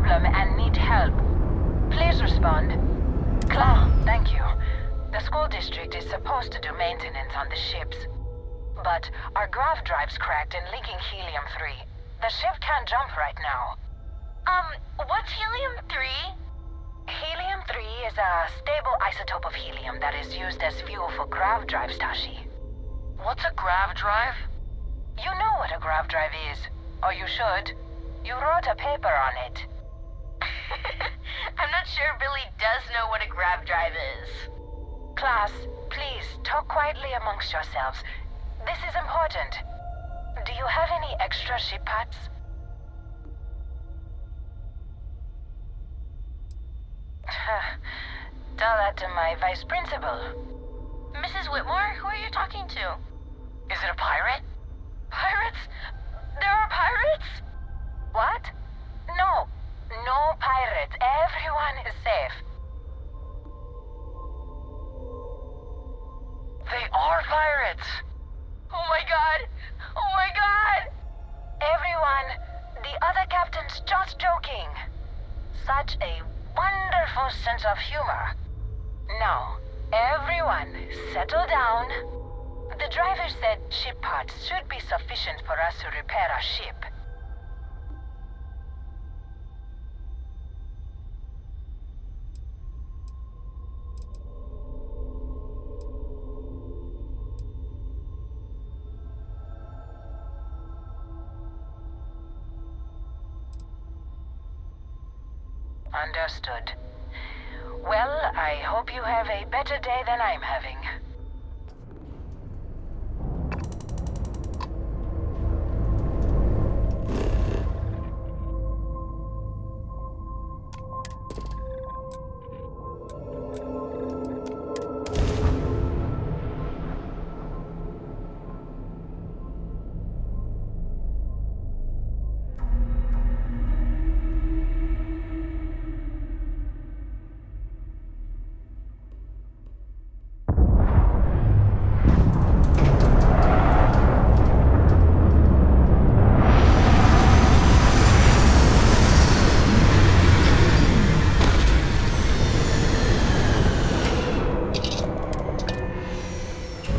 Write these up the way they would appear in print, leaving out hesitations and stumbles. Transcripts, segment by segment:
problem and need help. Please respond. Thank you. The school district is supposed to do maintenance on the ships. But our grav drive's cracked and leaking helium-3. The ship can't jump right now. What's helium-3? Helium-3 is a stable isotope of helium that is used as fuel for grav drives, Tashi. What's a grav drive? You know what a grav drive is. Or you should. You wrote a paper on it. I'm not sure Billy does know what a grav drive is. Class, please, talk quietly amongst yourselves. This is important. Do you have any extra ship parts? Tell that to my vice principal. Mrs. Whitmore, who are you talking to? Is it a pirate? Pirates? There are pirates? What? No. No pirates. Everyone is safe. They are pirates! Oh my god! Oh my god! Everyone, the other captain's just joking. Such a wonderful sense of humor. Now, everyone, settle down. The driver said ship parts should be sufficient for us to repair our ship. Understood. Well, I hope you have a better day than I'm having.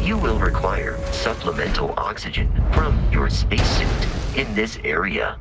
You will require supplemental oxygen from your spacesuit in this area.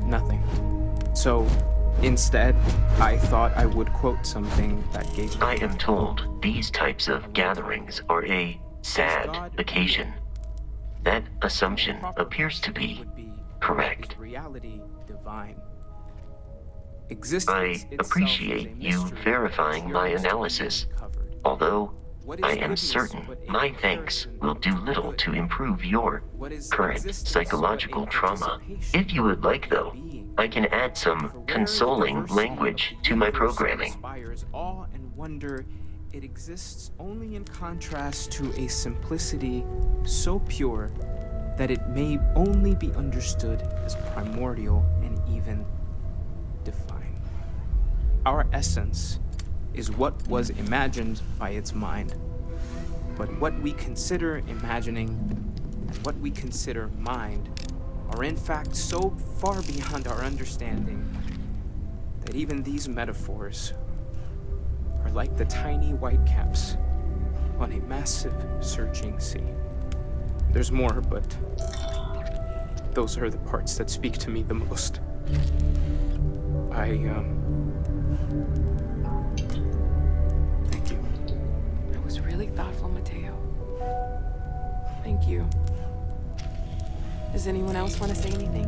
Nothing. So, instead, I thought I would quote something that gave me... I am told these types of gatherings are a sad occasion. That assumption appears to be correct. Reality divine. I appreciate you verifying my analysis, although I am certain my thanks will do little to improve your current psychological trauma. If you would like, though, I can add some consoling language to my programming. Inspires awe and wonder. It exists only in contrast to a simplicity so pure that it may only be understood as primordial and even divine. Our essence is what was imagined by its mind. But what we consider imagining and what we consider mind are in fact so far beyond our understanding that even these metaphors are like the tiny white caps on a massive searching sea. There's more, but those are the parts that speak to me the most. Thank you. That was really thoughtful, Mateo. Thank you. Does anyone else want to say anything?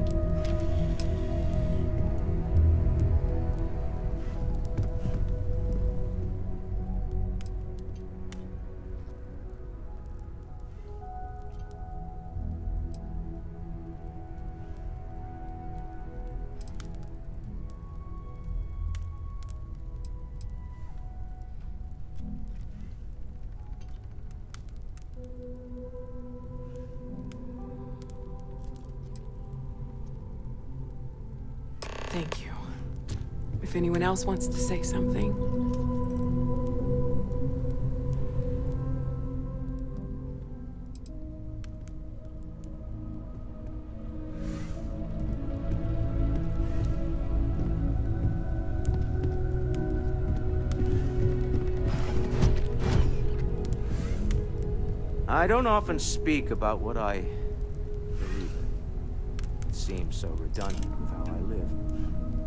Thank you. If anyone else wants to say something. I don't often speak about what I believe in. It seems so redundant with how I live.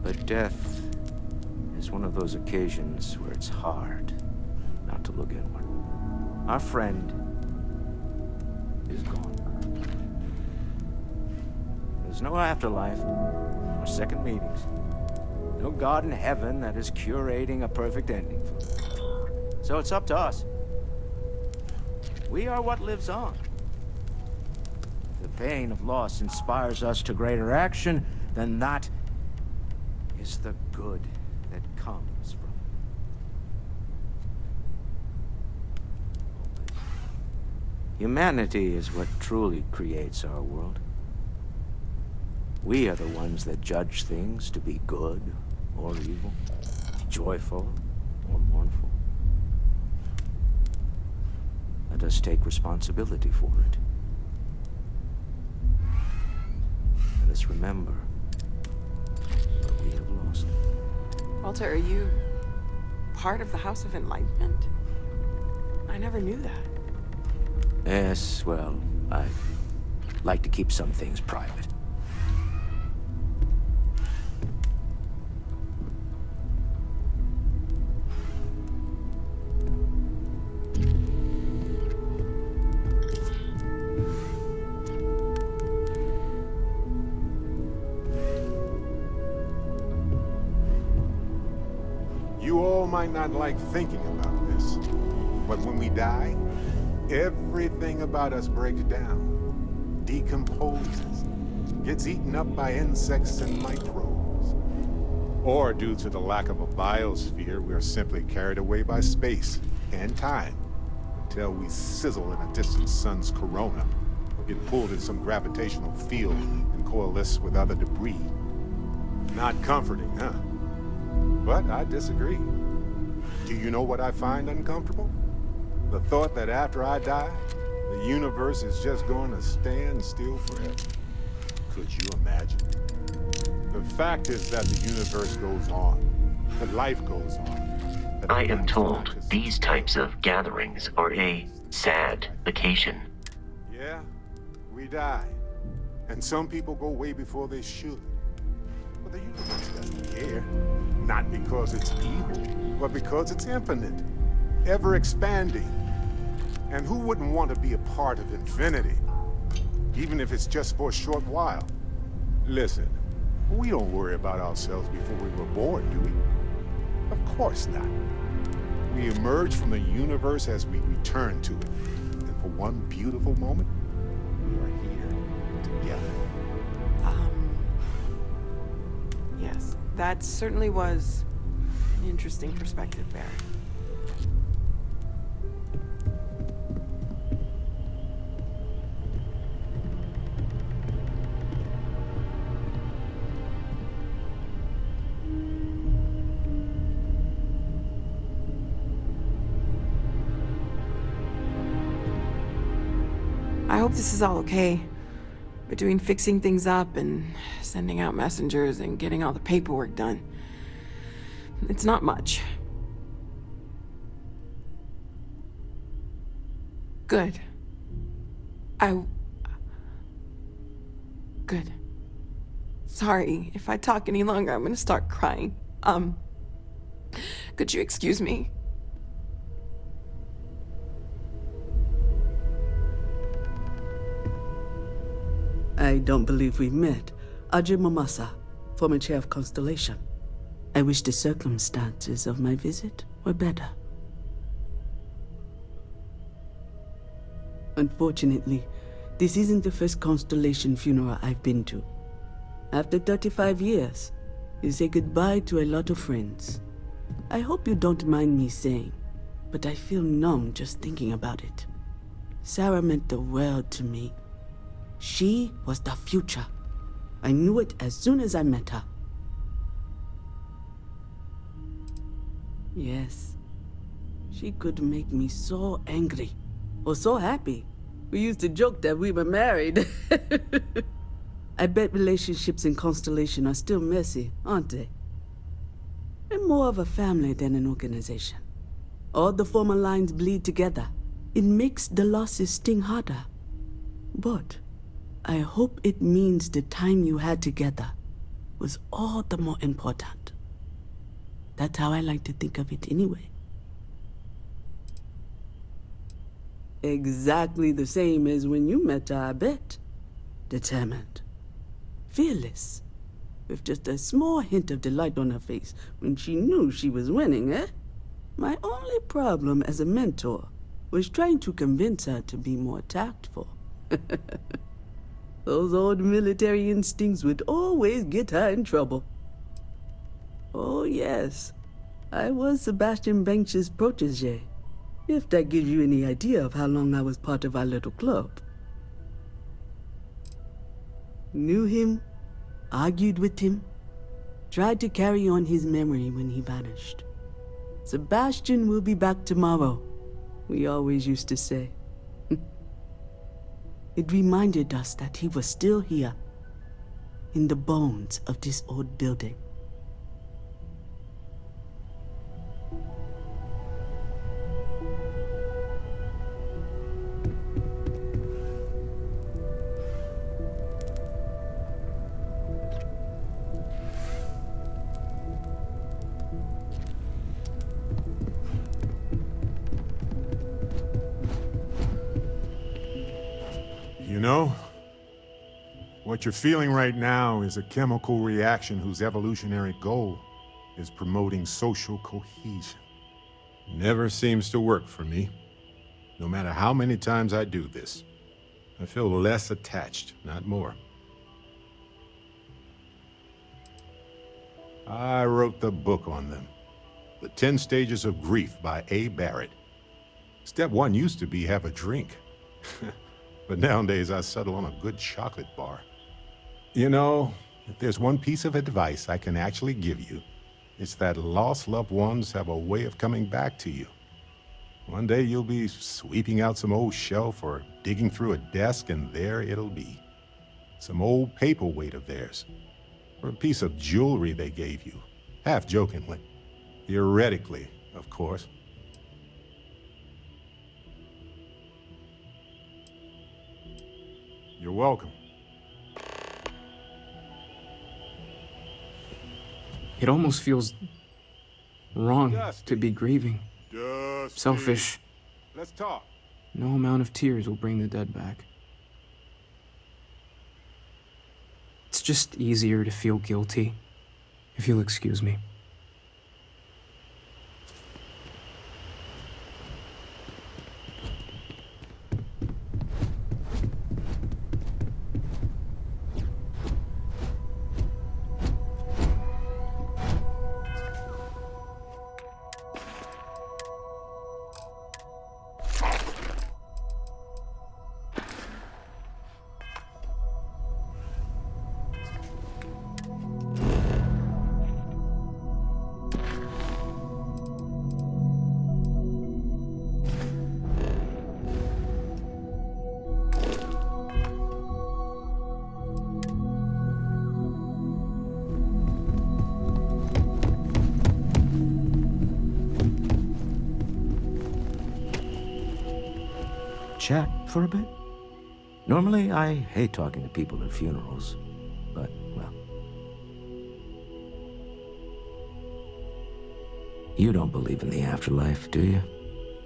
But death is one of those occasions where it's hard not to look inward. Our friend is gone. There's no afterlife, or second meetings. No God in heaven that is curating a perfect ending for us. So it's up to us. We are what lives on. The pain of loss inspires us to greater action, then that is the good that comes from it. Humanity is what truly creates our world. We are the ones that judge things to be good or evil, joyful or mournful. Let us take responsibility for it. Let us remember what we have lost. Walter, are you part of the House of Enlightenment? I never knew that. Yes, well, I like to keep some things private. You all might not like thinking about this, but when we die, everything about us breaks down, decomposes, gets eaten up by insects and microbes. Or due to the lack of a biosphere, we're simply carried away by space and time until we sizzle in a distant sun's corona, or get pulled in some gravitational field and coalesce with other debris. Not comforting, huh? But I disagree. Do you know what I find uncomfortable? The thought that after I die, the universe is just going to stand still forever. Could you imagine? The fact is that the universe goes on, that life goes on. That I am told these types of gatherings are a sad occasion. Yeah, we die. And some people go way before they should. The universe doesn't care. Not because it's evil, but because it's infinite, ever expanding. And who wouldn't want to be a part of infinity? Even if it's just for a short while. Listen, we don't worry about ourselves before we were born, do we? Of course not. We emerge from the universe as we return to it. And for one beautiful moment, we are here together. Yes, that certainly was an interesting perspective, Barry. I hope this is all okay. Between fixing things up and sending out messengers and getting all the paperwork done. It's not much. Good. Good. Sorry, if I talk any longer, I'm gonna start crying. Could you excuse me? I don't believe we've met. Ajay Mamasa, former chair of Constellation. I wish the circumstances of my visit were better. Unfortunately, this isn't the first Constellation funeral I've been to. After 35 years, you say goodbye to a lot of friends. I hope you don't mind me saying, but I feel numb just thinking about it. Sarah meant the world to me. She was the future. I knew it as soon as I met her. Yes, she could make me so angry, or so happy. We used to joke that we were married. I bet relationships in Constellation are still messy, aren't they? We're more of a family than an organization. All the former lines bleed together. It makes the losses sting harder. But I hope it means the time you had together was all the more important. That's how I like to think of it anyway. Exactly the same as when you met her, I bet. Determined. Fearless. With just a small hint of delight on her face when she knew she was winning, eh? My only problem as a mentor was trying to convince her to be more tactful. Those old military instincts would always get her in trouble. Oh yes, I was Sebastian Banks's protege, if that gives you any idea of how long I was part of our little club. Knew him, argued with him, tried to carry on his memory when he vanished. Sebastian will be back tomorrow, we always used to say. It reminded us that he was still here, in the bones of this old building. You know, what you're feeling right now is a chemical reaction whose evolutionary goal is promoting social cohesion. Never seems to work for me. No matter how many times I do this, I feel less attached, not more. I wrote the book on them. The 10 Stages of Grief by A. Barrett. Step 1 used to be have a drink. But nowadays I settle on a good chocolate bar. You know, if there's one piece of advice I can actually give you, it's that lost loved ones have a way of coming back to you. One day you'll be sweeping out some old shelf or digging through a desk and there it'll be. Some old paperweight of theirs. Or a piece of jewelry they gave you, half jokingly. Theoretically, of course. You're welcome. It almost feels wrong Dusty. to be grieving. Dusty. Selfish. Let's talk. No amount of tears will bring the dead back. It's just easier to feel guilty, if you'll excuse me. Chat for a bit? Normally, I hate talking to people at funerals, but, well. You don't believe in the afterlife, do you?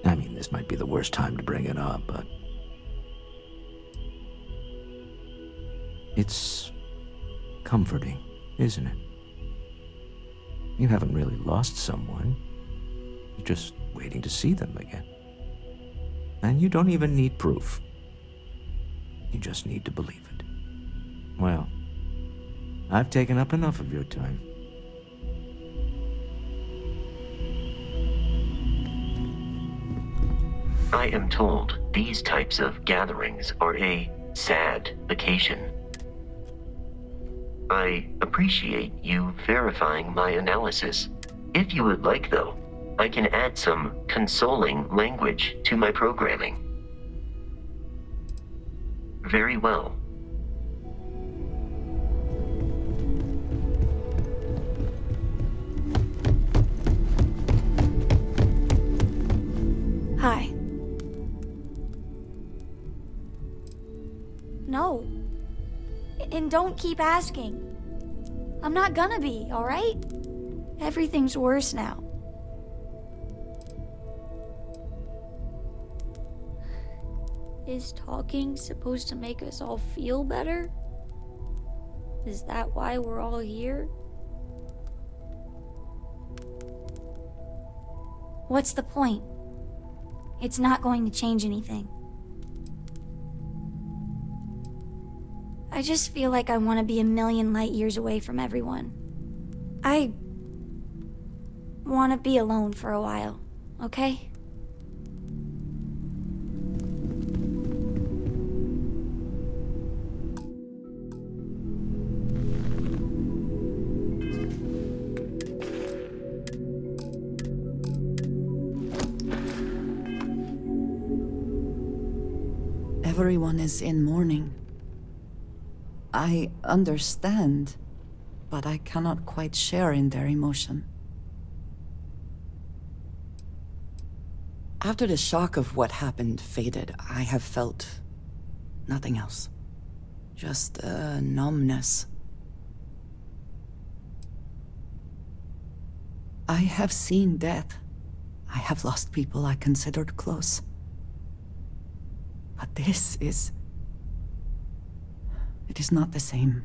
I mean, this might be the worst time to bring it up, but... It's comforting, isn't it? You haven't really lost someone. You're just waiting to see them again. And you don't even need proof. You just need to believe it. Well, I've taken up enough of your time. I am told these types of gatherings are a sad occasion. I appreciate you verifying my analysis. If you would like, though, I can add some consoling language to my programming. Very well. Hi. No. And don't keep asking. I'm not gonna be, alright? Everything's worse now. Is talking supposed to make us all feel better? Is that why we're all here? What's the point? It's not going to change anything. I just feel like I want to be a million light years away from everyone. I want to be alone for a while, okay? Everyone is in mourning. I understand, but I cannot quite share in their emotion. After the shock of what happened faded, I have felt nothing else. Just a numbness. I have seen death. I have lost people I considered close. But this is... It is not the same.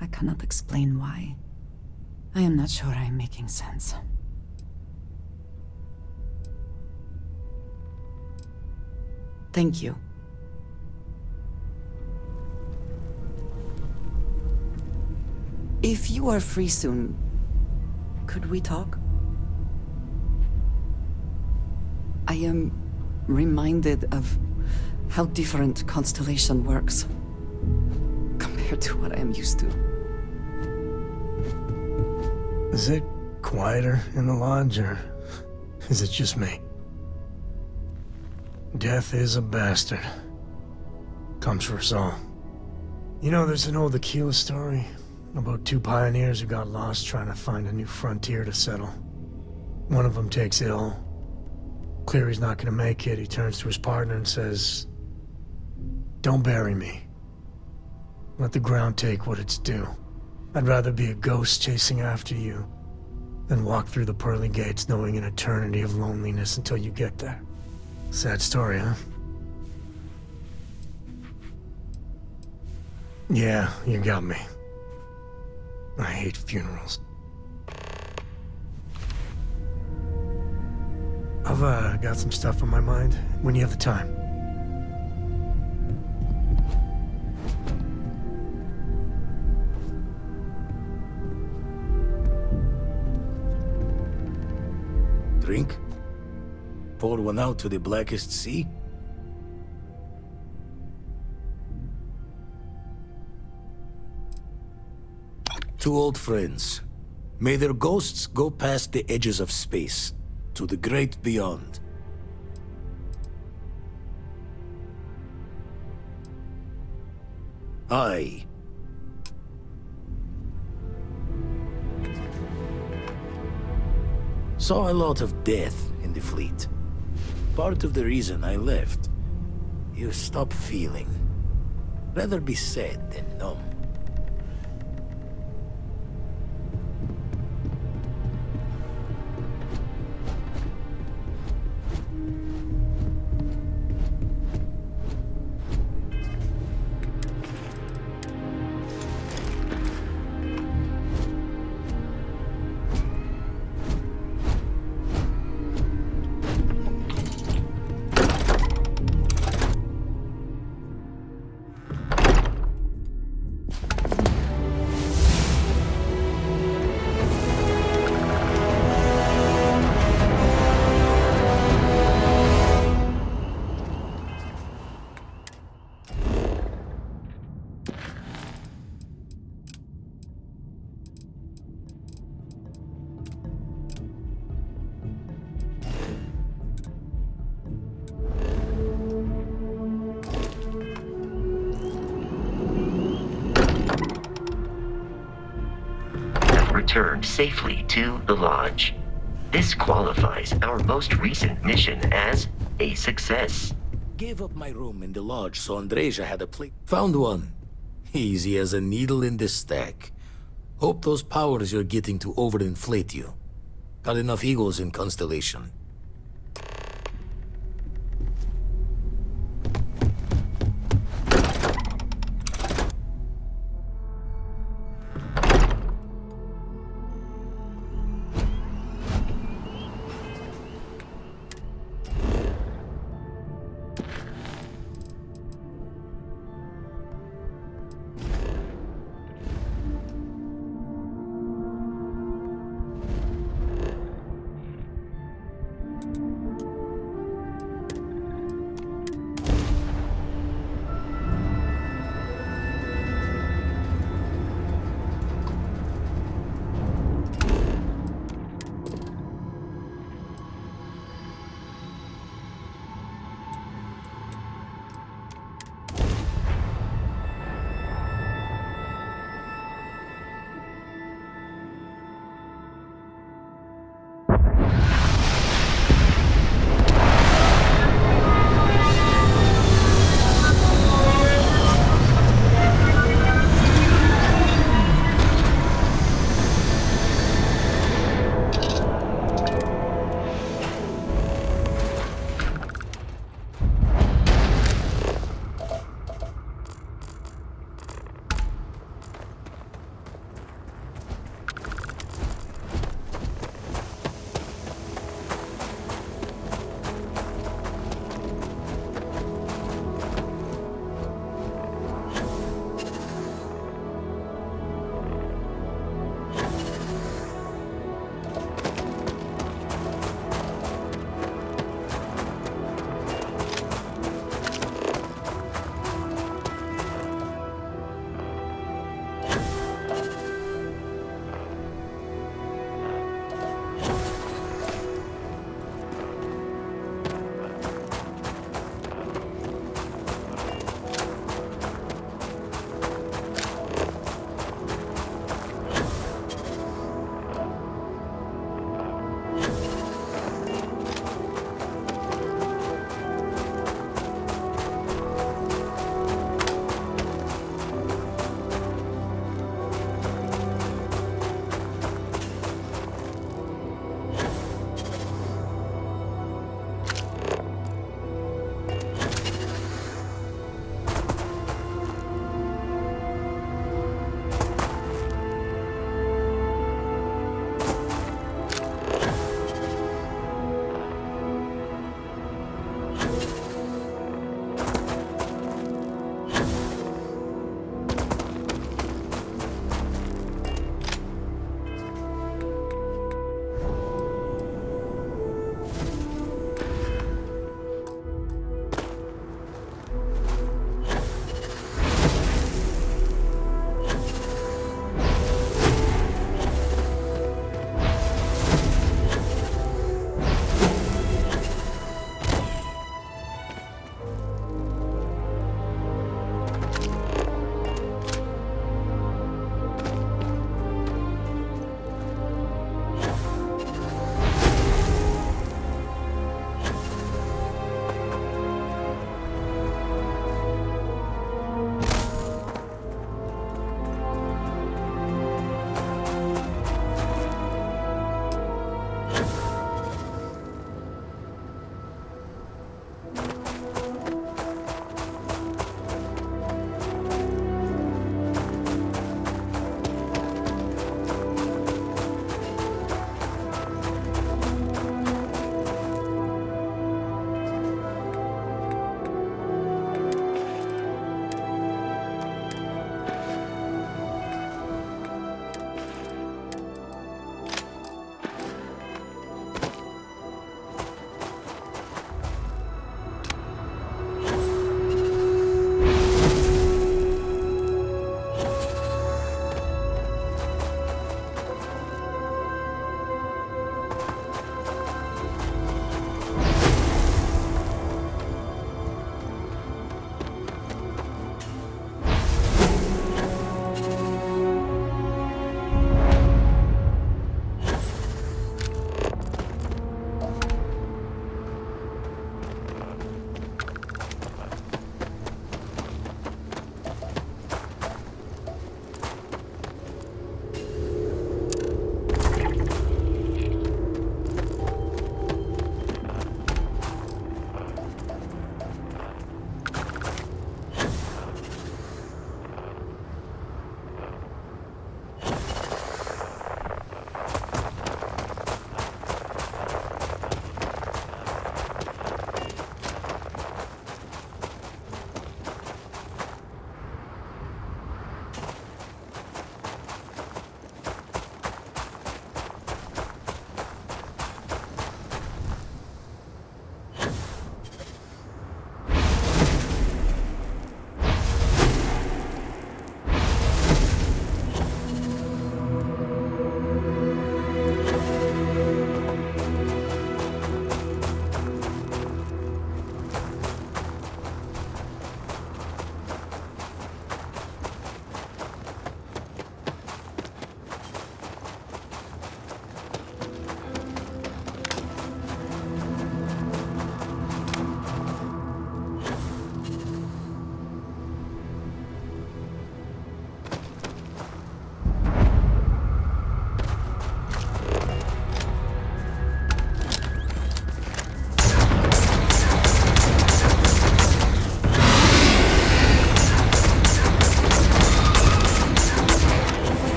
I cannot explain why. I am not sure I am making sense. Thank you. If you are free soon, could we talk? I am reminded of how different Constellation works compared to what I am used to. Is it quieter in the lodge, or is it just me? Death is a bastard. Comes for us all. You know, there's an old Aquila story about two pioneers who got lost trying to find a new frontier to settle. One of them takes ill. Clear he's not gonna make it, he turns to his partner and says, "Don't bury me. Let the ground take what it's due." I'd rather be a ghost chasing after you than walk through the pearly gates knowing an eternity of loneliness until you get there. Sad story, huh? Yeah, you got me. I hate funerals. I've got some stuff on my mind when you have the time. Drink? Pour one out to the blackest sea? Two old friends. May their ghosts go past the edges of space, to the great beyond. I saw a lot of death in the fleet. Part of the reason I left. You stop feeling. Rather be sad than numb. Returned safely to the lodge. This qualifies our most recent mission as a success. Gave up my room in the lodge so Andreja had a place. Found one. Easy as a needle in the stack. Hope those powers you're getting to overinflate you. Got enough egos in Constellation.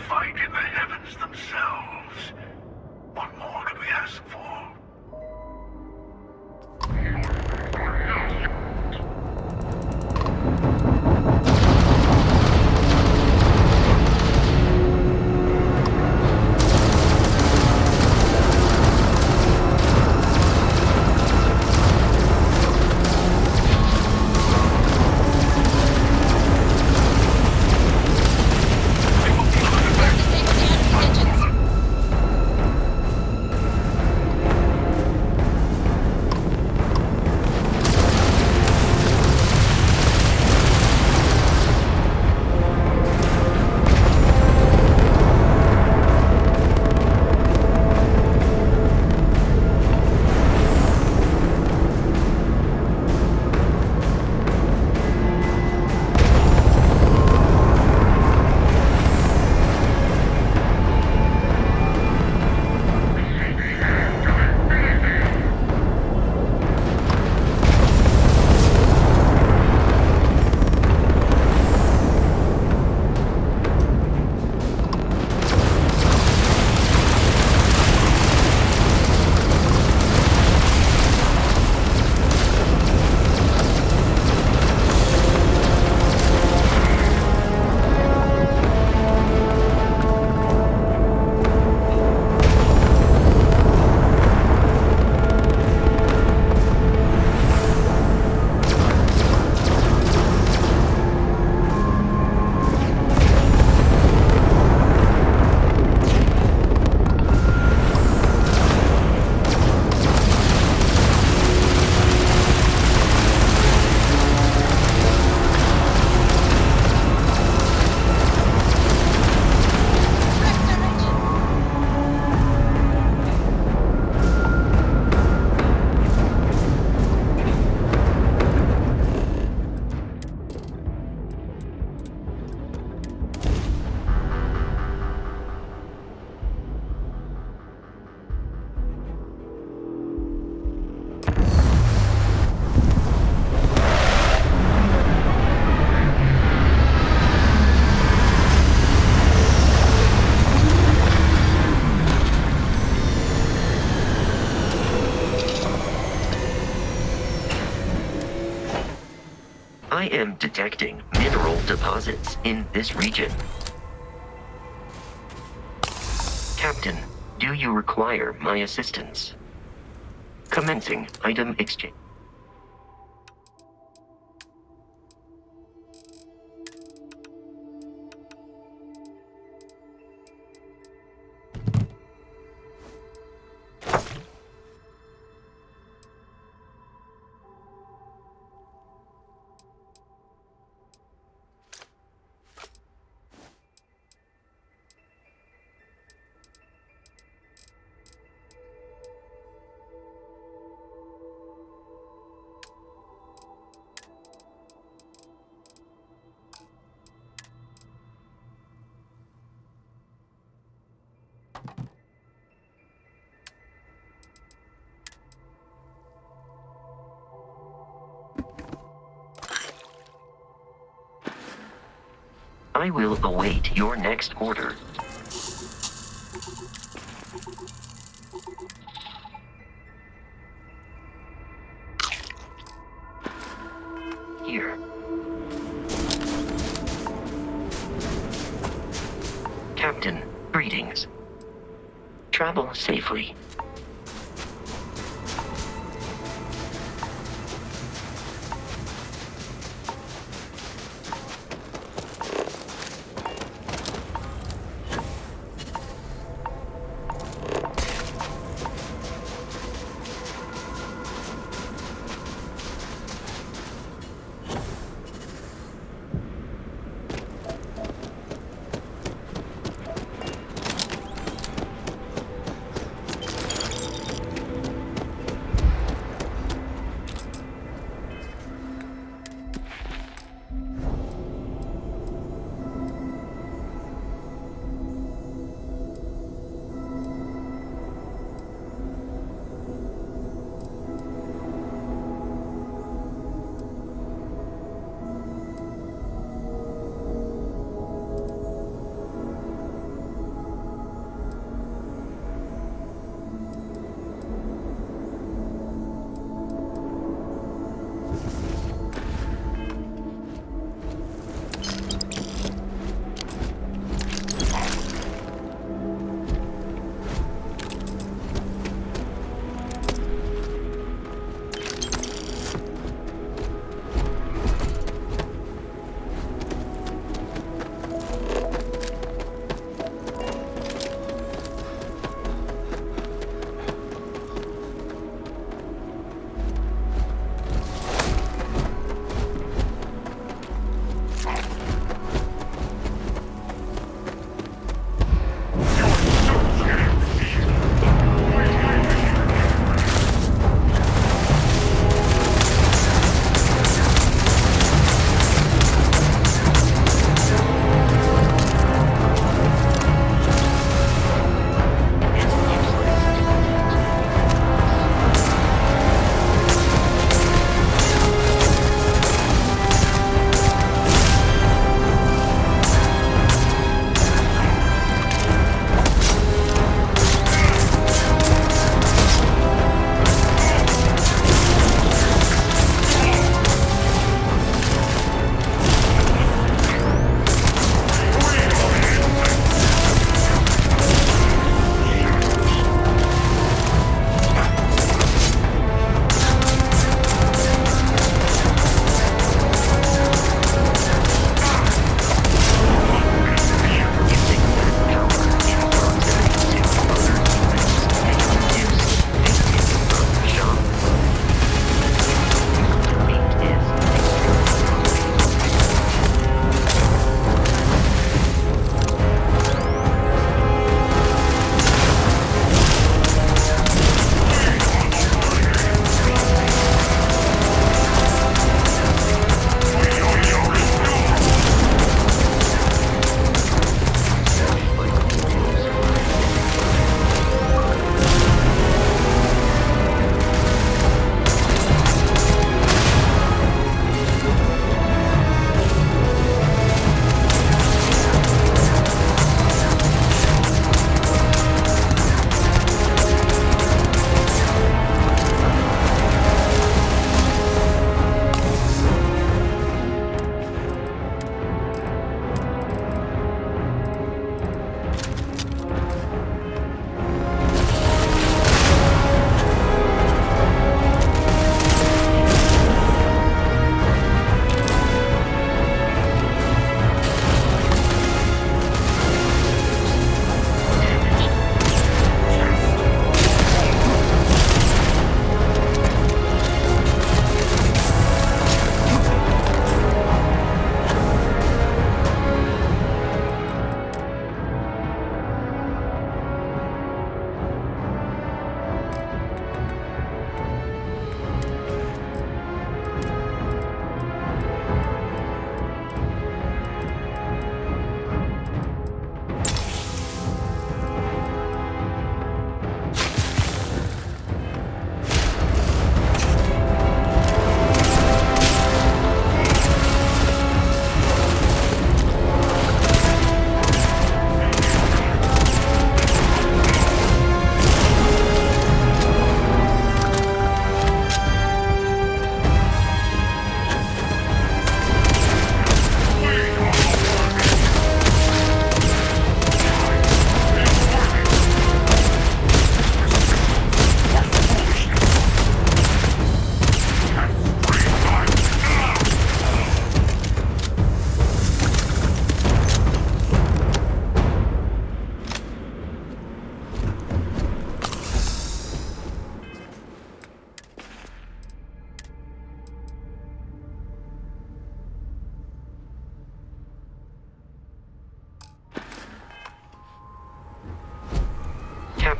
fight in the heavens themselves. What more could we ask for? I am detecting mineral deposits in this region. Captain, do you require my assistance? Commencing item exchange. I will await your next order. Here. Captain, greetings. Travel safely.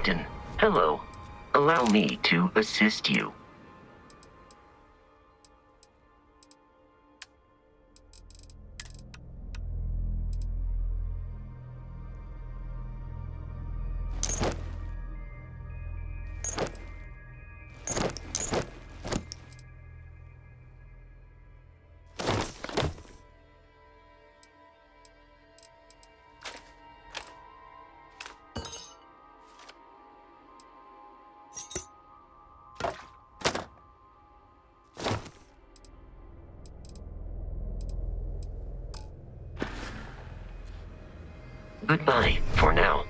Captain. Hello. Allow me to assist you. Goodbye, for now.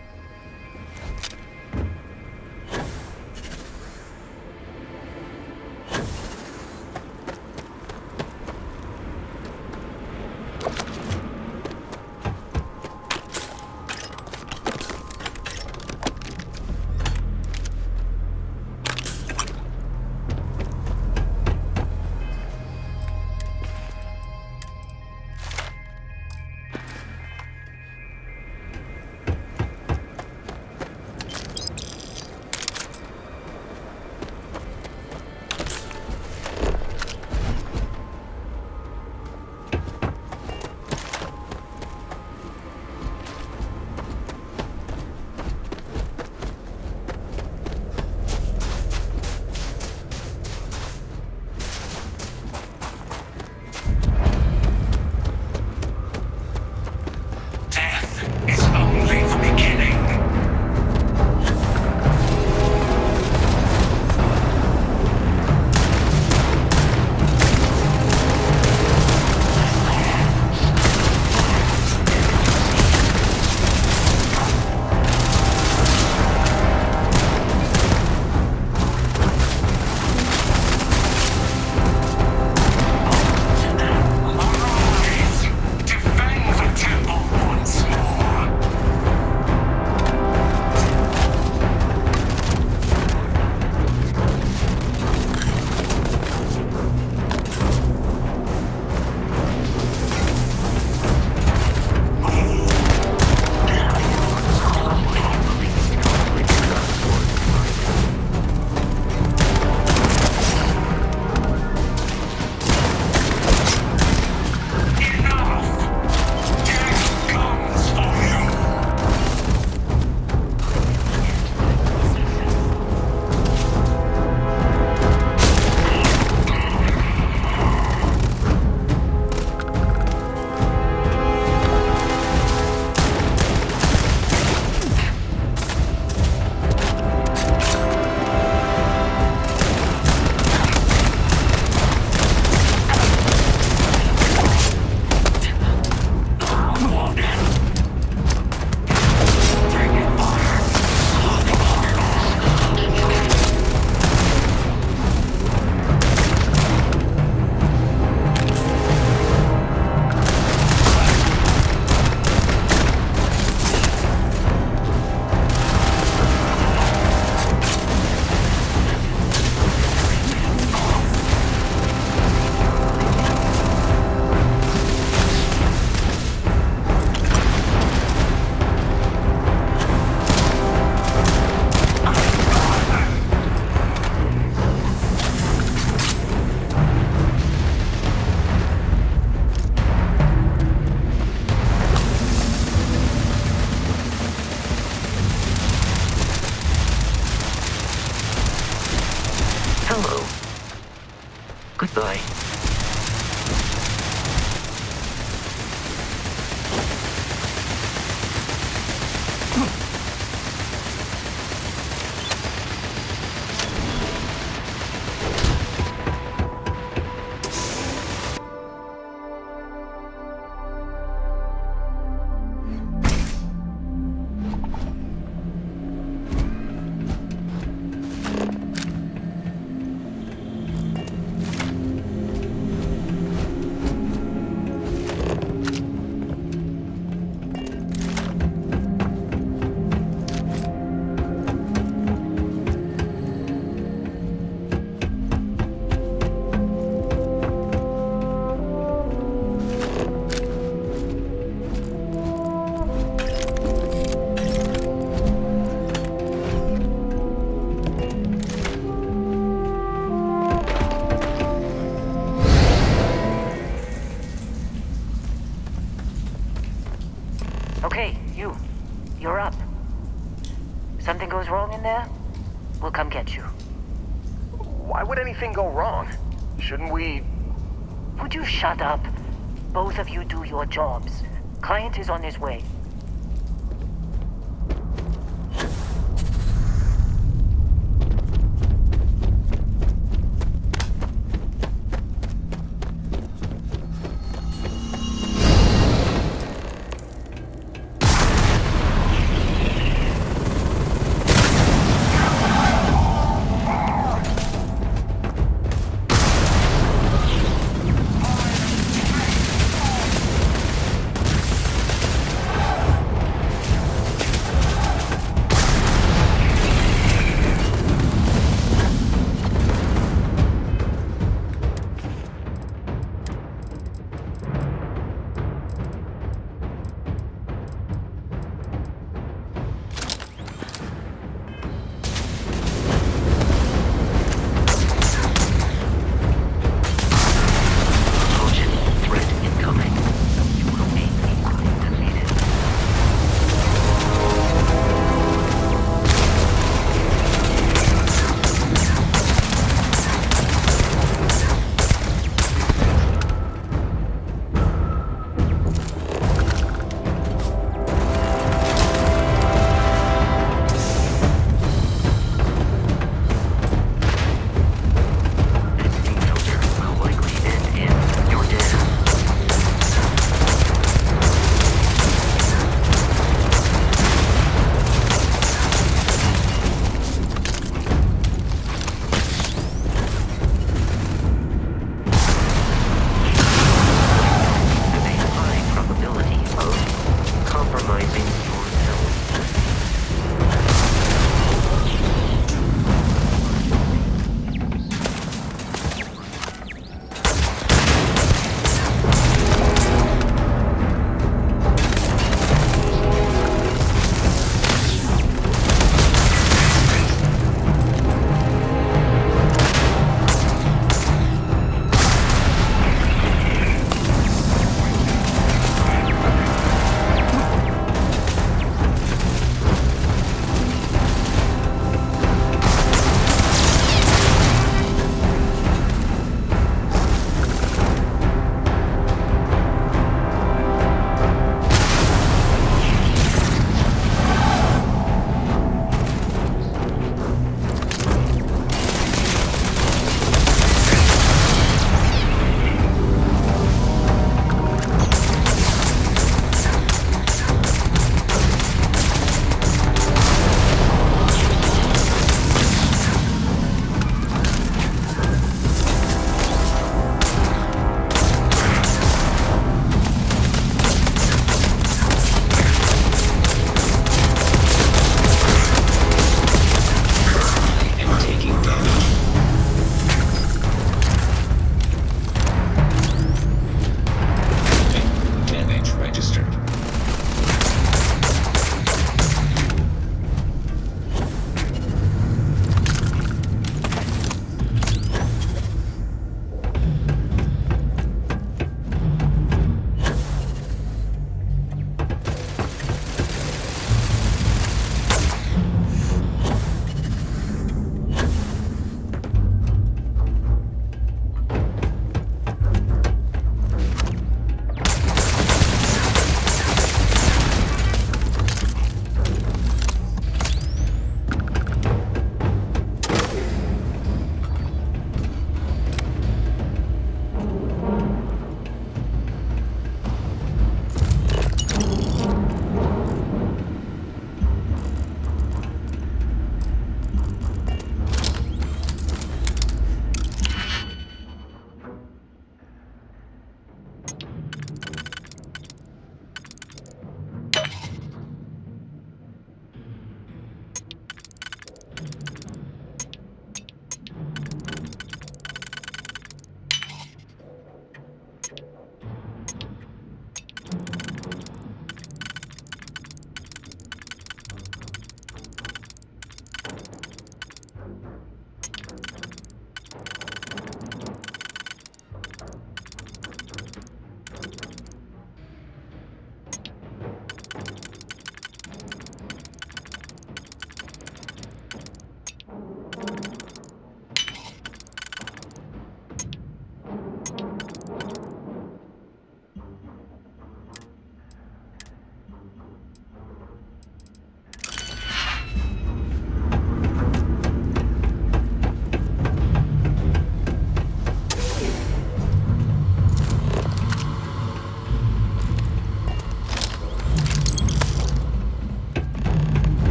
Goodbye. up. Something goes wrong in there, we'll come get you. Why would anything go wrong? Shouldn't we... Would you shut up? Both of you do your jobs. Client is on his way.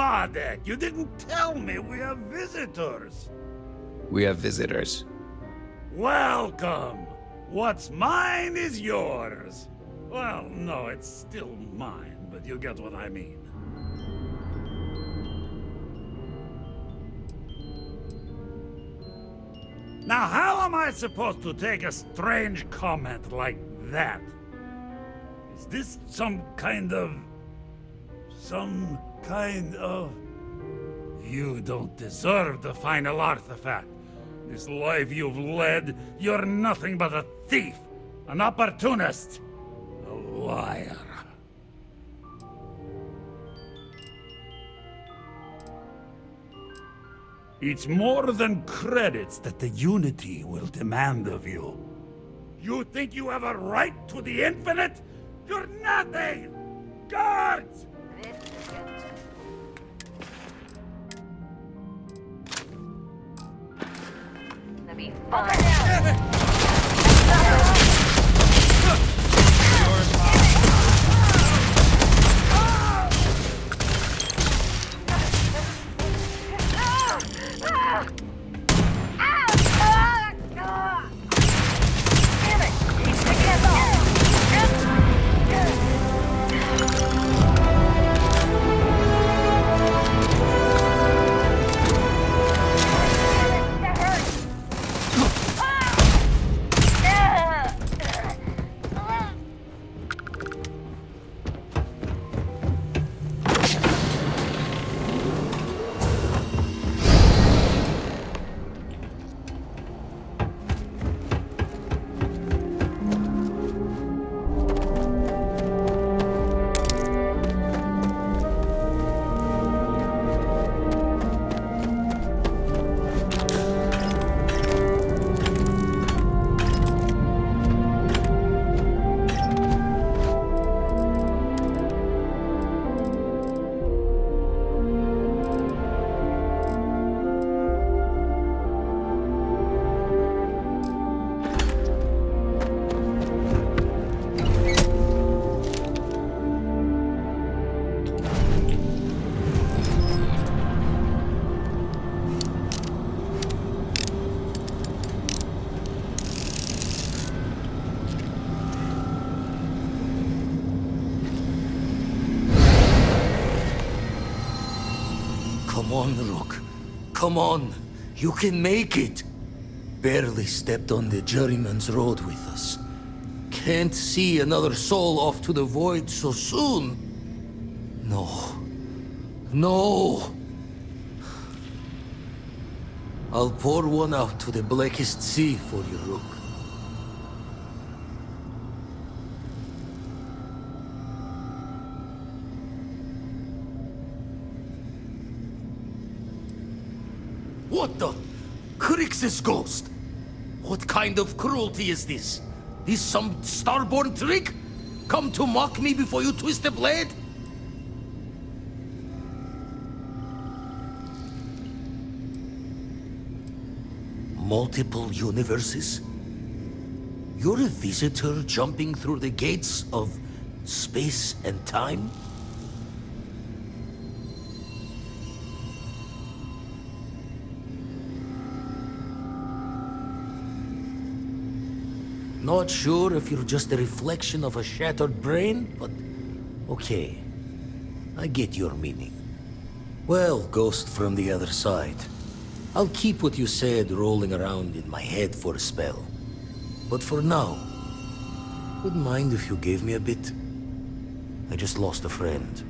Wadek, you didn't tell me we have visitors. We have visitors. Welcome. What's mine is yours. Well, no, it's still mine, but you get what I mean. Now, how am I supposed to take a strange comment like that? Is this some kind of... You don't deserve the final artifact. This life you've led, you're nothing but a thief, an opportunist, a liar. It's more than credits that the Unity will demand of you. You think you have a right to the infinite? You're nothing! Guards! Let me fire. Come on, Rook. Come on. You can make it. Barely stepped on the journeyman's road with us. Can't see another soul off to the void so soon. No. No. I'll pour one out to the blackest sea for you, Rook. What the? Crix's ghost? What kind of cruelty is this? This some Starborn trick? Come to mock me before you twist the blade? Multiple universes? You're a visitor jumping through the gates of space and time? Not sure if you're just a reflection of a shattered brain, but okay. I get your meaning. Well, ghost from the other side. I'll keep what you said rolling around in my head for a spell. But for now, wouldn't mind if you gave me a bit. I just lost a friend.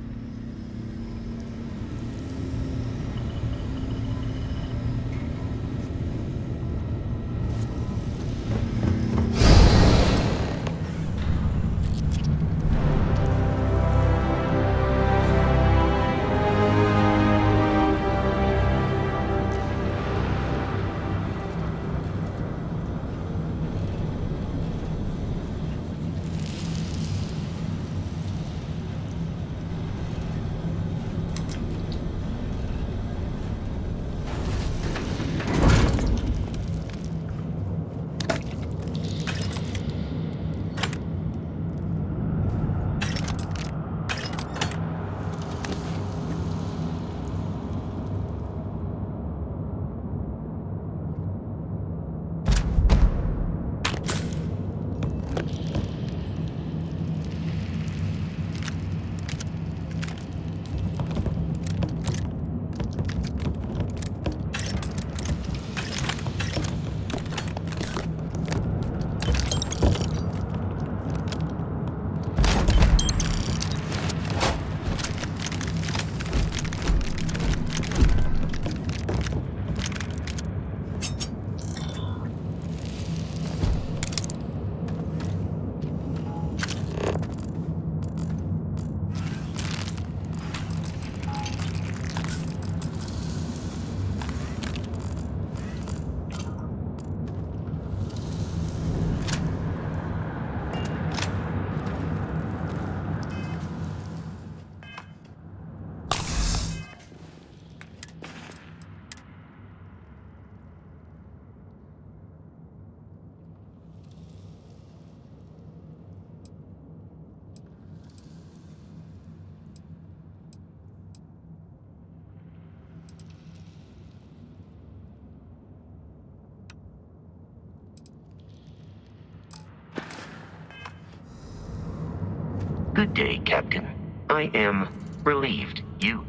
Good day, Captain. I am relieved you...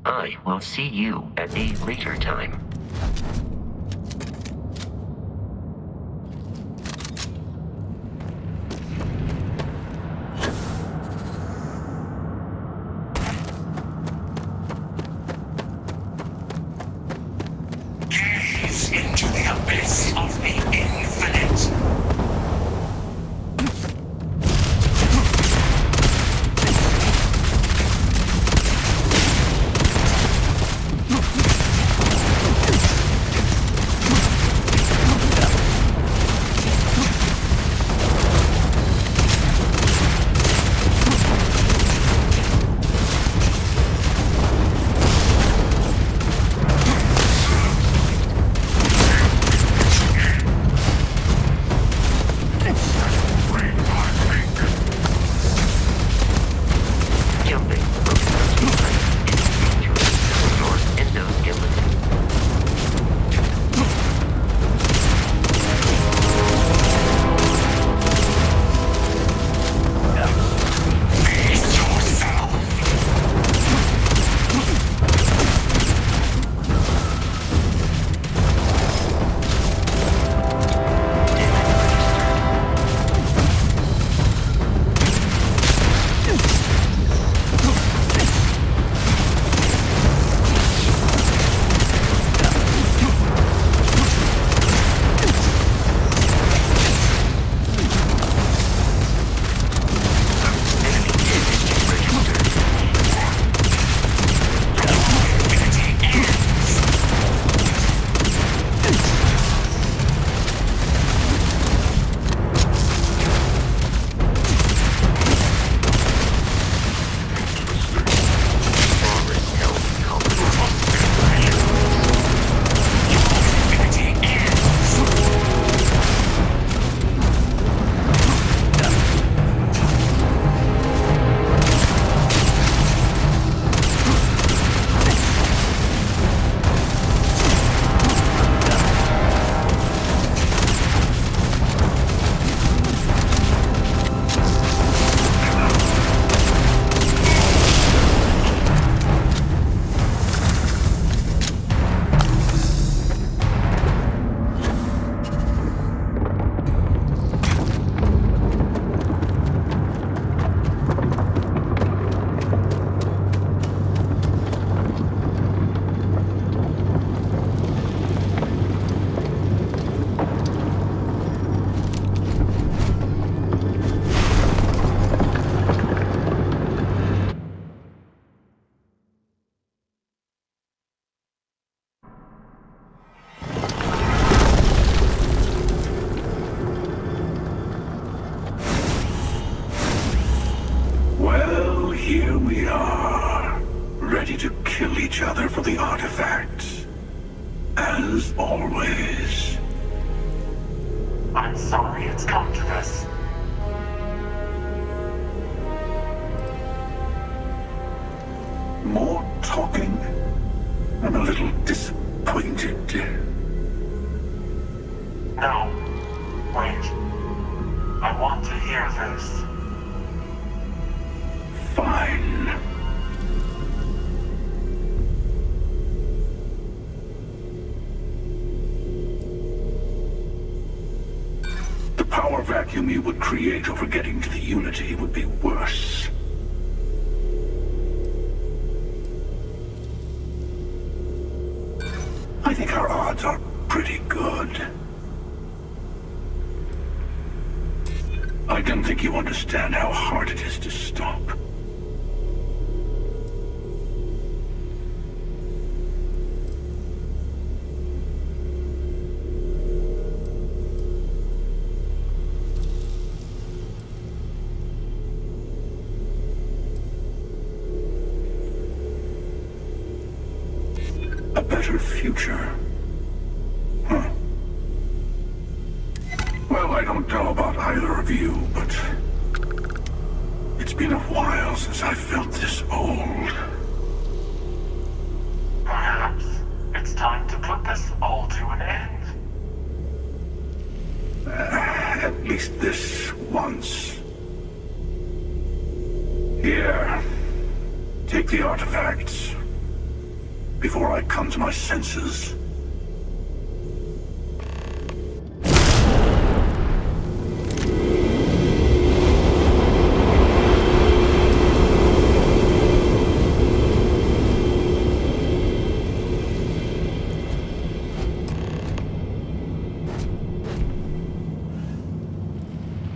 I will see you at a later time. Gaze into the abyss of the infinite. Here we are, ready to kill each other for the artifacts. As always. I'm sorry it's come to this. More talking? I'm a little disappointed. No. Wait. I want to hear this. Fine. The power vacuum you would create over getting to the Unity would be worse. I think our odds are pretty good. I don't think you understand how hard it is to stop. A better future. Huh. Well, I don't know about either of you, but it's been a while since I felt this old. Perhaps it's time to put this all to an end. At least this once. Here, take the artifacts before I come to my senses.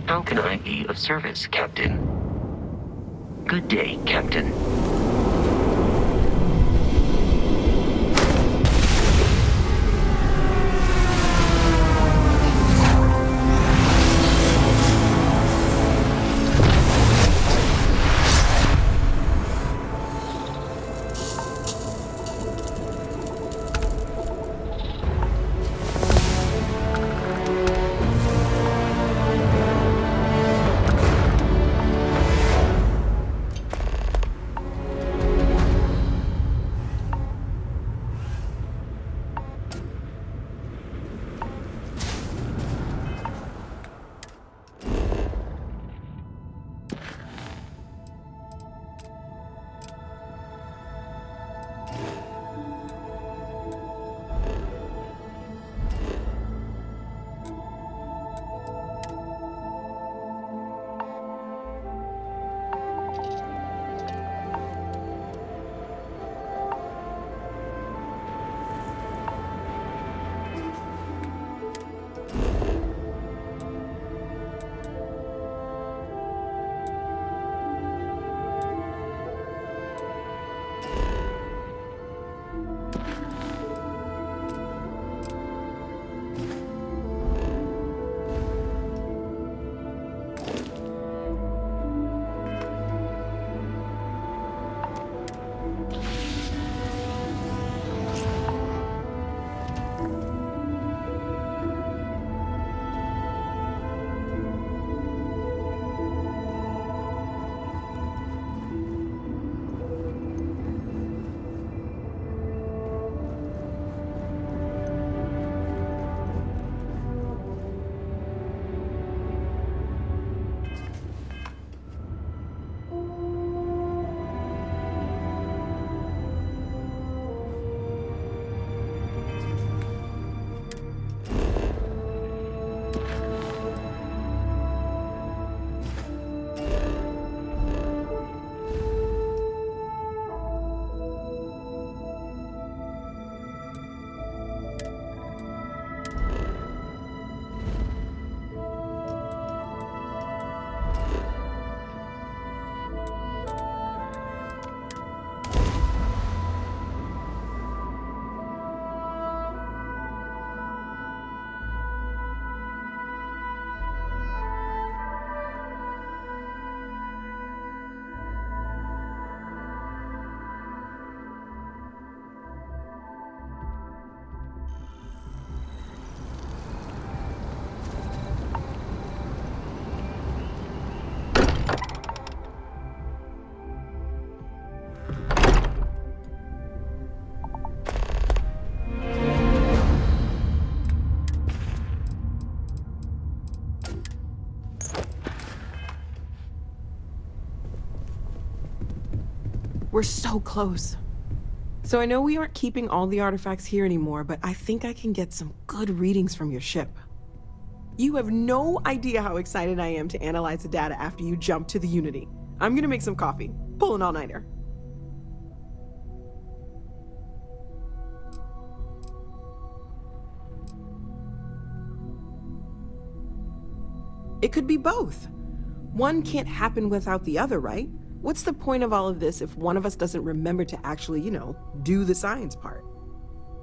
How can I be of service, Captain? Good day, Captain. We're so close. So I know we aren't keeping all the artifacts here anymore, but I think I can get some good readings from your ship. You have no idea how excited I am to analyze the data after you jump to the Unity. I'm gonna make some coffee. Pull an all-nighter. It could be both. One can't happen without the other, right? What's the point of all of this if one of us doesn't remember to actually, do the science part?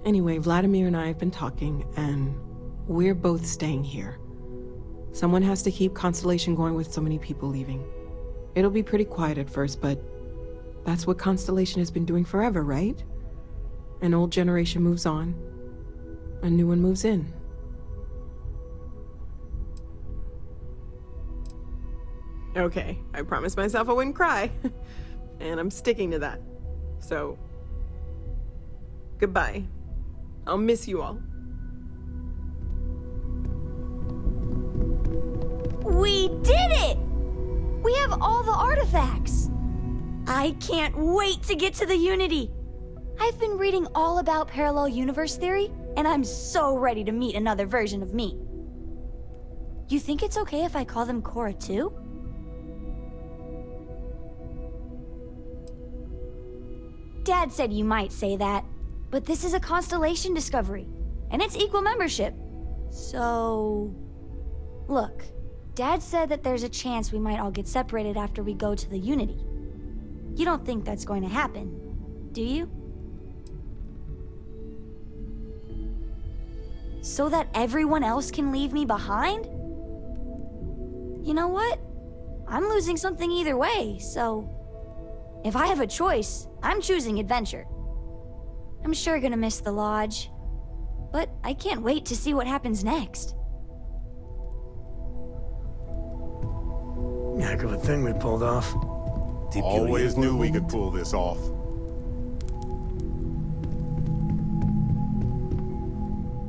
Anyway, Vladimir and I have been talking, and we're both staying here. Someone has to keep Constellation going with so many people leaving. It'll be pretty quiet at first, but that's what Constellation has been doing forever, right? An old generation moves on, a new one moves in. Okay, I promised myself I wouldn't cry, and I'm sticking to that. So, goodbye. I'll miss you all. We did it! We have all the artifacts. I can't wait to get to the Unity. I've been reading all about parallel universe theory, and I'm so ready to meet another version of me. You think it's okay if I call them Cora too? Dad said you might say that, but this is a Constellation discovery, and it's equal membership. So... Look, Dad said that there's a chance we might all get separated after we go to the Unity. You don't think that's going to happen, do you? So that everyone else can leave me behind? You know what? I'm losing something either way, so... If I have a choice, I'm choosing adventure. I'm sure gonna miss the lodge, but I can't wait to see what happens next. Heck of a thing we pulled off. Always knew we could pull this off.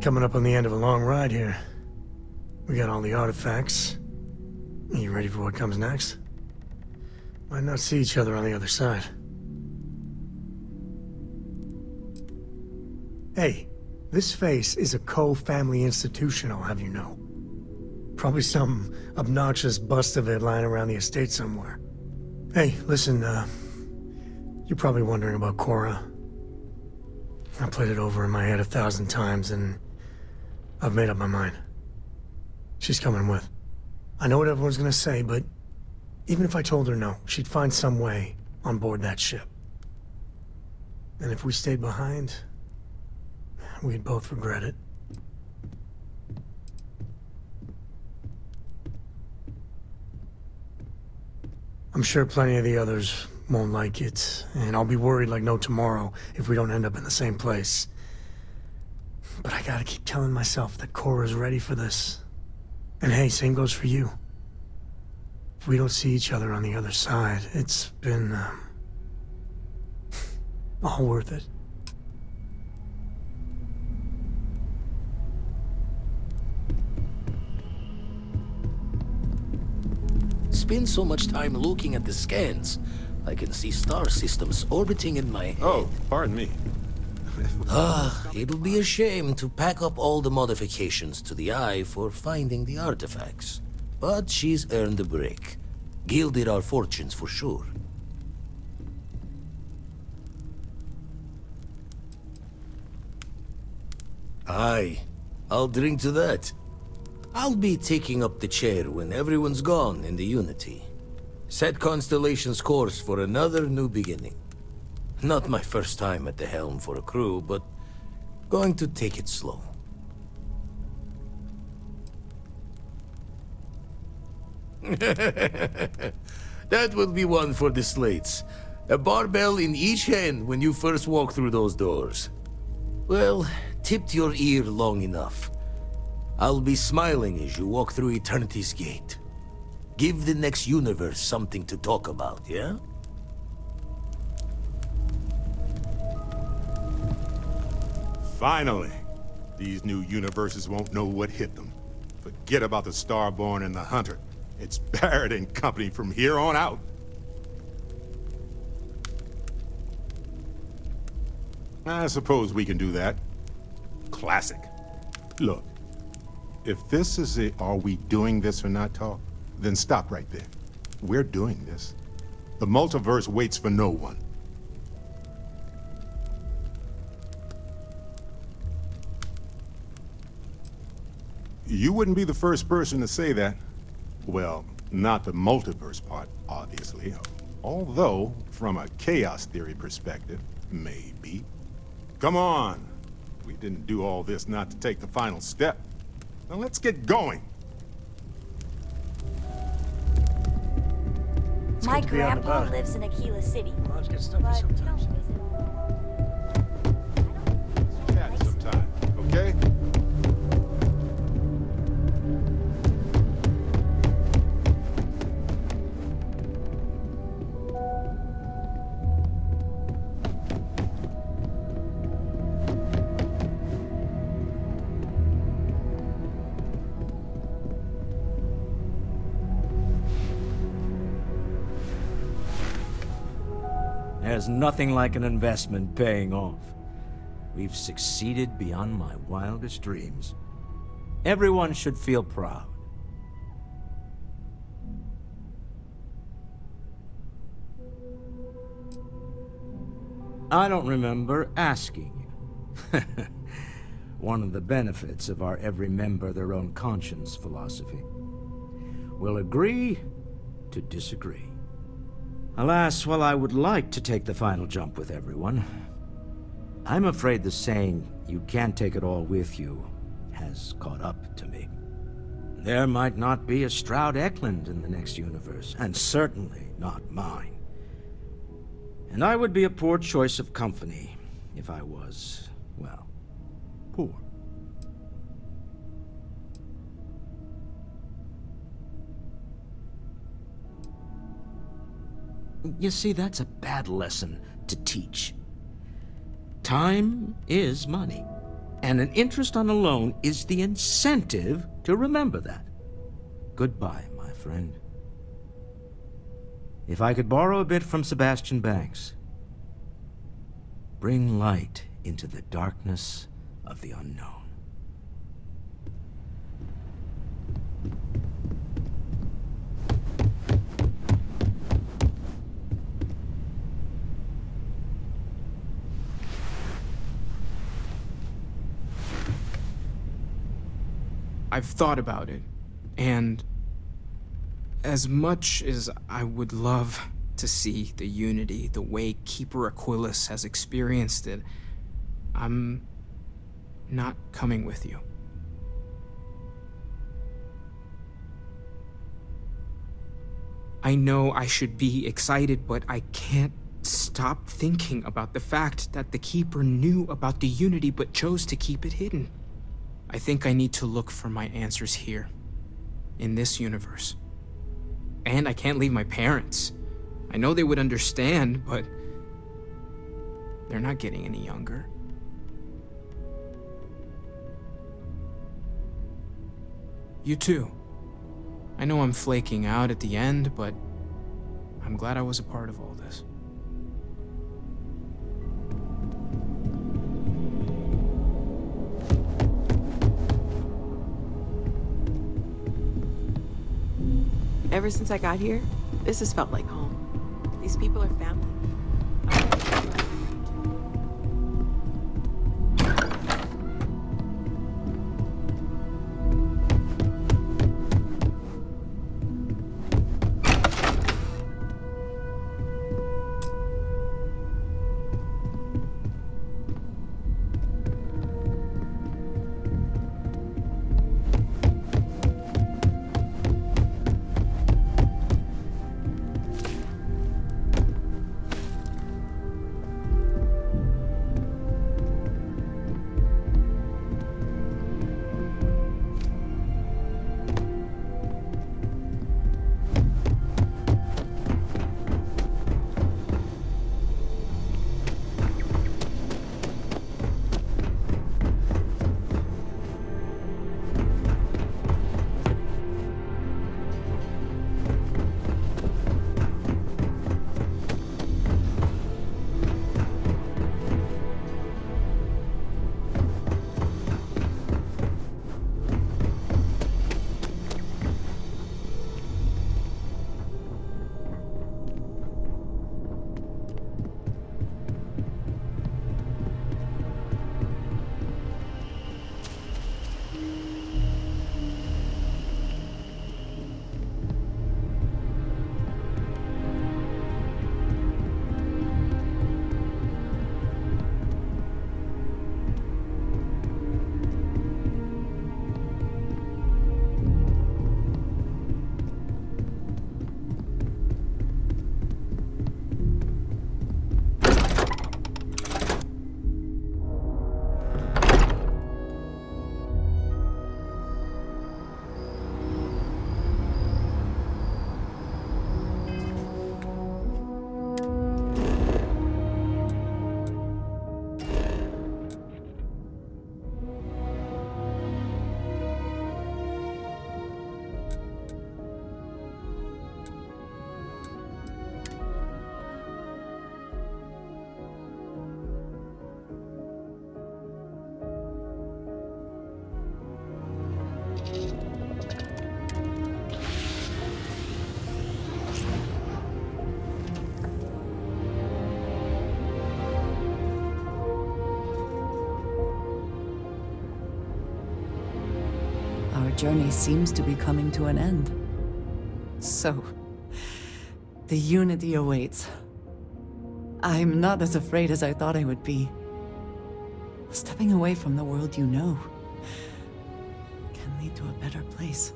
Coming up on the end of a long ride here. We got all the artifacts. Are you ready for what comes next? Might not see each other on the other side. Hey, this face is a co-family institution, I'll have you know. Probably some obnoxious bust of it lying around the estate somewhere. Hey, listen, you're probably wondering about Cora. I played it over in my head 1,000 times, and I've made up my mind. She's coming with. I know what everyone's gonna say, but even if I told her no, she'd find some way on board that ship. And if we stayed behind, we'd both regret it. I'm sure plenty of the others won't like it, and I'll be worried like no tomorrow if we don't end up in the same place. But I gotta keep telling myself that Cora's ready for this. And hey, same goes for you. If we don't see each other on the other side, it's been, all worth it. Spend so much time looking at the scans, I can see star systems orbiting in my head. Oh, pardon me. It'll be a shame to pack up all the modifications to the Eye for finding the artifacts. But she's earned a break. Gilded our fortunes for sure. Aye, I'll drink to that. I'll be taking up the chair when everyone's gone in the Unity. Set Constellation's course for another new beginning. Not my first time at the helm for a crew, but going to take it slow. That will be one for the slates. A barbell in each hand when you first walk through those doors. Well, tipped your ear long enough. I'll be smiling as you walk through Eternity's gate. Give the next universe something to talk about, yeah? Finally. These new universes won't know what hit them. Forget about the Starborn and the Hunter. It's Barrett and company from here on out. I suppose we can do that. Classic. Look, if this is a are we doing this or not talk, then stop right there. We're doing this. The multiverse waits for no one. You wouldn't be the first person to say that. Well, Not the multiverse part, obviously. Although, from a chaos theory perspective, maybe. Come on! We didn't do all this not to take the final step. Now let's get going! My good to be out and grandpa about. lives in Aquila City. Lives get stuffy But you sometimes. don't visit all. Chat sometime, okay? There's nothing like an investment paying off. We've succeeded beyond my wildest dreams. Everyone should feel proud. I don't remember asking you. One of the benefits of our every member their own conscience philosophy. We'll agree to disagree. Alas, while I would like to take the final jump with everyone, I'm afraid the saying, "you can't take it all with you," has caught up to me. There might not be a Stroud Eklund in the next universe, and certainly not mine. And I would be a poor choice of company if I was, well, poor. You see, that's a bad lesson to teach. Time is money, and an interest on a loan is the incentive to remember that. Goodbye, my friend. If I could borrow a bit from Sebastian Banks, bring light into the darkness of the unknown. I've thought about it, and as much as I would love to see the Unity the way Keeper Aquilus has experienced it, I'm not coming with you. I know I should be excited, but I can't stop thinking about the fact that the Keeper knew about the Unity but chose to keep it hidden. I think I need to look for my answers here, in this universe. And I can't leave my parents. I know they would understand, but they're not getting any younger. You too. I know I'm flaking out at the end, but I'm glad I was a part of all this. Ever since I got here, this has felt like home. These people are family. journey seems to be coming to an end. So, the Unity awaits. I'm not as afraid as I thought I would be. Stepping away from the world you know can lead to a better place.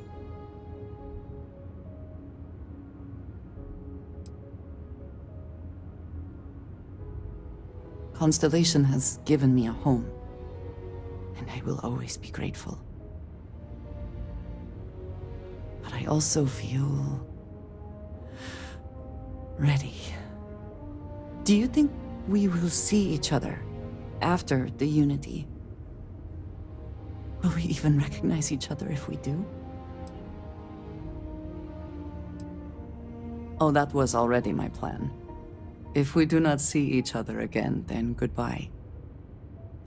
Constellation has given me a home, and I will always be grateful. But I also feel ready. Do you think we will see each other after the Unity? Will we even recognize each other if we do? Oh, that was already my plan. If we do not see each other again, then goodbye.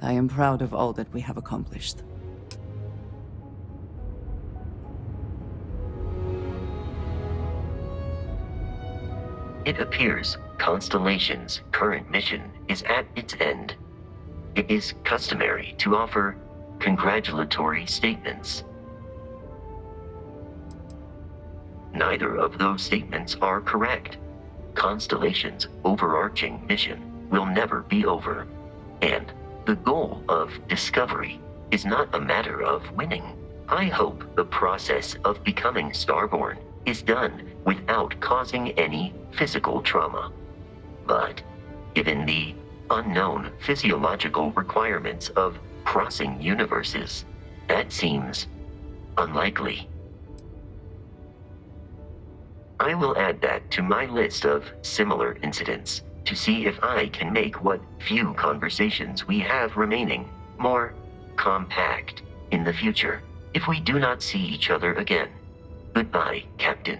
I am proud of all that we have accomplished. It appears Constellation's current mission is at its end. It is customary to offer congratulatory statements. Neither of those statements are correct. Constellation's overarching mission will never be over, and the goal of discovery is not a matter of winning. I hope the process of becoming Starborn is done without causing any physical trauma. But given the unknown physiological requirements of crossing universes, that seems unlikely. I will add that to my list of similar incidents to see if I can make what few conversations we have remaining more compact in the future. If we do not see each other again, goodbye, Captain.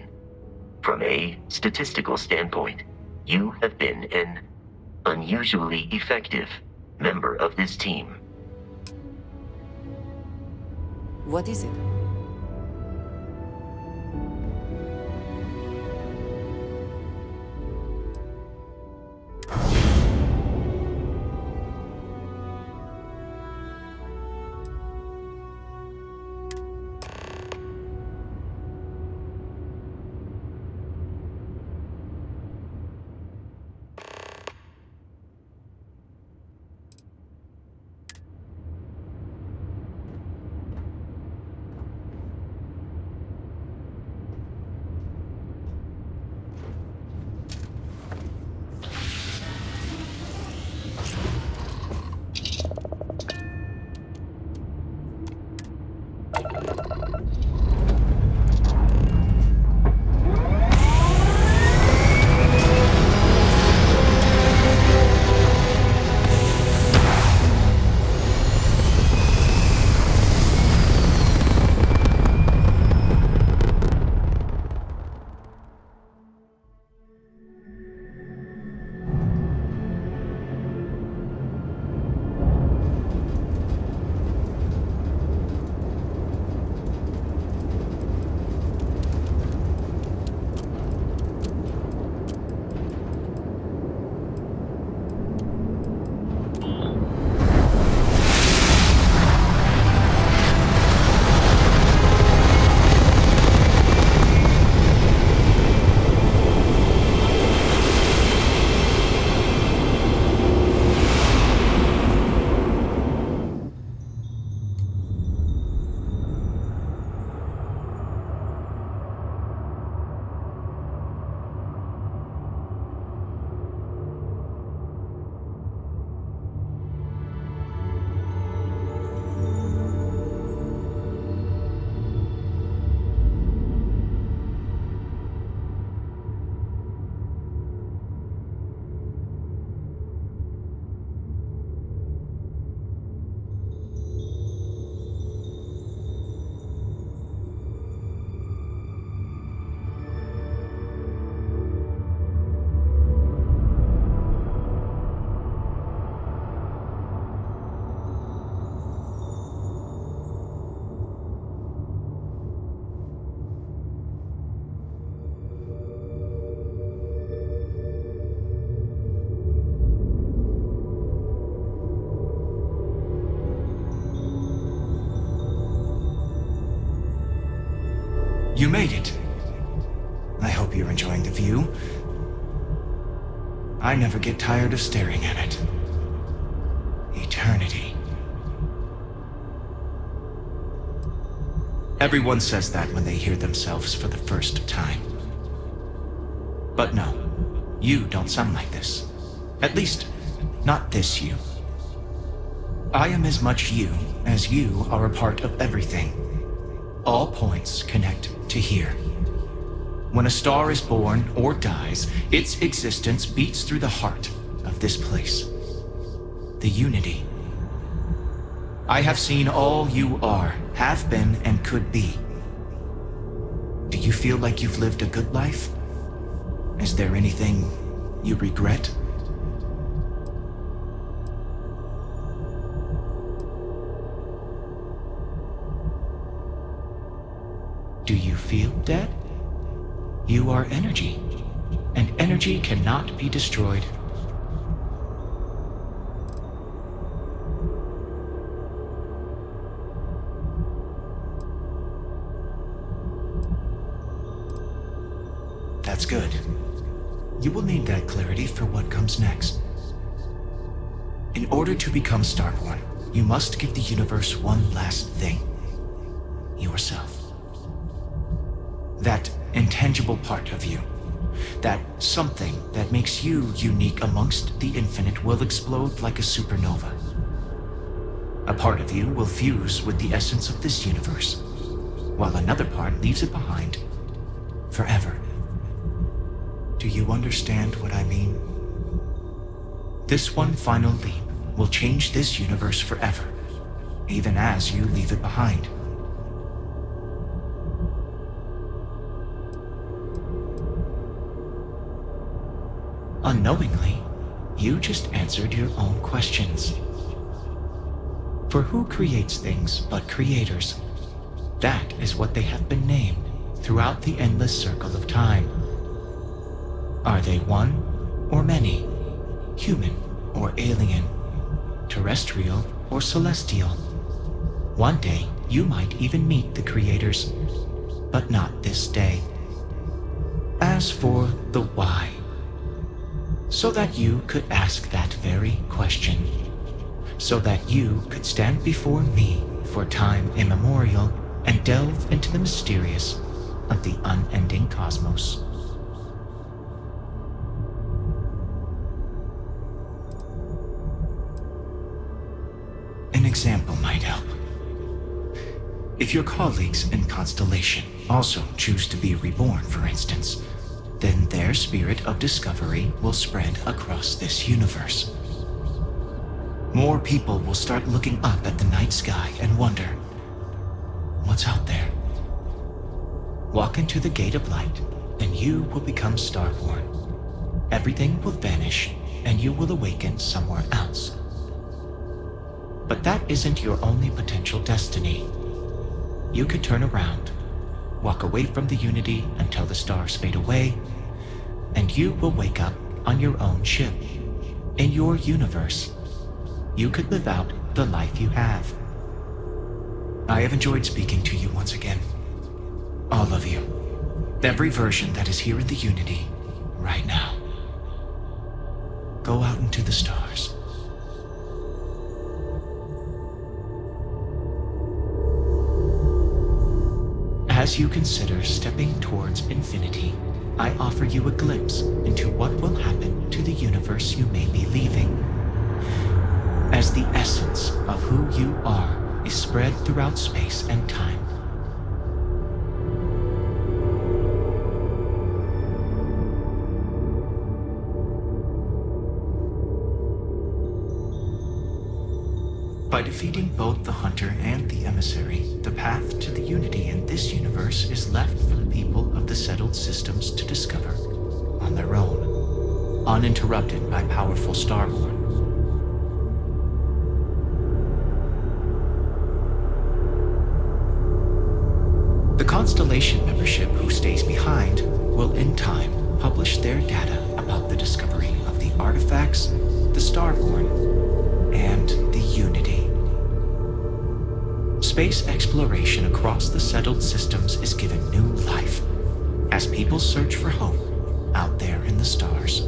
From a statistical standpoint, you have been an unusually effective member of this team. What is it? You made it. I hope you're enjoying the view. I never get tired of staring at it. Eternity. Everyone says that when they hear themselves for the first time. But no, you don't sound like this. At least, not this you. I am as much you as you are a part of everything. All points connect to here. When a star is born or dies, its existence beats through the heart of this place. The Unity. I have seen all you are, have been, and could be. Do you feel like you've lived a good life? Is there anything you regret? Do you feel dead? You are energy, and energy cannot be destroyed. That's good. You will need that clarity for what comes next. In order to become Starborn, you must give the universe one last thing. Yourself. That intangible part of you. That something that makes you unique amongst the infinite will explode like a supernova. A part of you will fuse with the essence of this universe, while another part leaves it behind forever. Do you understand what I mean? This one final leap will change this universe forever, even as you leave it behind. Unknowingly, you just answered your own questions. For who creates things but creators? That is what they have been named throughout the endless circle of time. Are they one or many? Human or alien? Terrestrial or celestial? One day, you might even meet the creators, but not this day. As for the why, so that you could ask that very question, so that you could stand before me for time immemorial and delve into the mysterious of the unending cosmos. An example might help. If your colleagues in Constellation also choose to be reborn, for instance, then their spirit of discovery will spread across this universe. More people will start looking up at the night sky and wonder, what's out there? Walk into the gate of light, and you will become Starborn. Everything will vanish, and you will awaken somewhere else. But that isn't your only potential destiny. You could turn around, walk away from the Unity until the stars fade away, and you will wake up on your own ship, in your universe. You could live out the life you have. I have enjoyed speaking to you once again. All of you. Every version that is here in the Unity, right now. Go out into the stars. As you consider stepping towards infinity, I offer you a glimpse into what will happen to the universe you may be leaving. As the essence of who you are is spread throughout space and time. By defeating both the Hunter and the Emissary, the path to the Unity in this universe is left for the people of the settled systems to discover on their own, uninterrupted by powerful Starborn. The Constellation membership who stays behind will in time publish their data about the discovery of the artifacts, the Starborn, and the Unity. space exploration across the settled systems is given new life as people search for hope out there in the stars.